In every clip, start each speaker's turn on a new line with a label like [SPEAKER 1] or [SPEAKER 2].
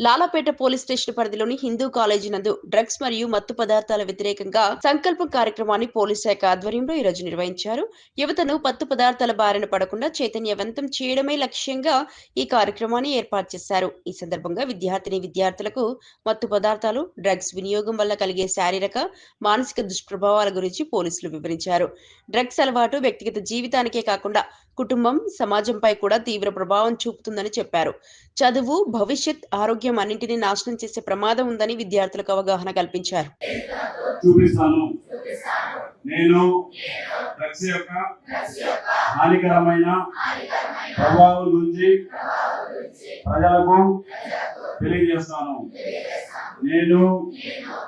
[SPEAKER 1] Lalapet police station పరిధిలోని Hindu college నందు drugs మరియు మత్తు పదార్థాల వ్యతిరేకంగా సంకల్పం కార్యక్రమాన్ని పోలీస్ శాఖ ఆధ్వర్యంలో ఈ రోజు నిర్వహించారు. యువతను మత్తు పదార్థాల బారిన పడకుండా చైతన్యవంతం చేయడమే లక్ష్యంగా ఈ కార్యక్రమాన్ని ఏర్పాటు చేశారు. ఈ సందర్భంగా విద్యార్థులకు మత్తు పదార్థాలు, డ్రగ్స్ వినియోగం వల్ల కలిగే శారీరక, మానసిక దుష్ప్రభావాల గురించి పోలీసులు వివరించారు. డ్రగ్స్ అలవాటు వ్యక్తిగత జీవితానికే కాకుండా కుటుంబం, సమాజంపై కూడా తీవ్ర ప్రభావం చూపుతుందని చెప్పారు. చదువు, భవిష్యత్, ఆరోగ్యం అన్నింటినీ నాశనం చేసే ప్రమాదం ఉందని విద్యార్థులకు అవగాహన కల్పించారు.
[SPEAKER 2] నేను డ్రగ్స్ యొక్క హానికరమైన ప్రభావం గురించి ప్రజలకు తెలియజేస్తాను. నేను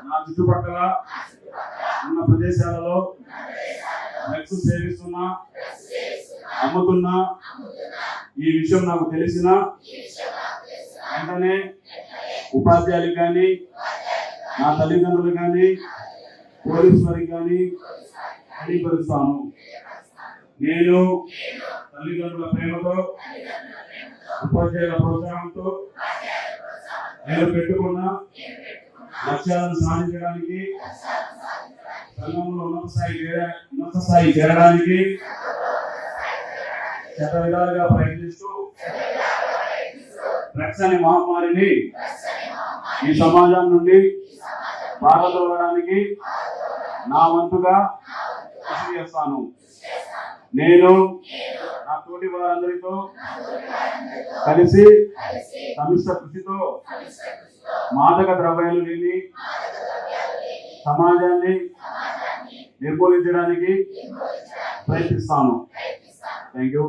[SPEAKER 2] నా చుట్టుపక్కల ఉన్న ప్రదేశాలలో డ్రగ్స్ సేవిస్తున్నా, అమ్ముతున్నా ఈ విషయం నాకు తెలిసిన వెంటనే ఉపాధ్యాయులు కానీ, నా తల్లిదండ్రులు కానీ, పోలీసు వారికి కానీ తెలియపరుస్తాను. నేను తల్లిదండ్రుల ప్రేమతో, ఉపాధ్యాయుల ప్రోత్సాహంతో నేను పెట్టుకున్న లక్ష్యాలను సాధించడానికి, సంఘంలో ఉన్నత స్థాయి చేరడానికి శత విధాలుగా ప్రయత్నిస్తూ డ్రగ్స్ అనే మహమ్మారిని ఈ సమాజం నుండి పారదోలడానికి నా వంతుగా కృషి చేస్తాను. నేను నా తోటి వారందరితో కలిసి సమిష్ట కృషితో మాదక ద్రవ్యాలు లేని సమాజాన్ని నిర్మూలించడానికి ప్రయత్నిస్తాను. Thank you.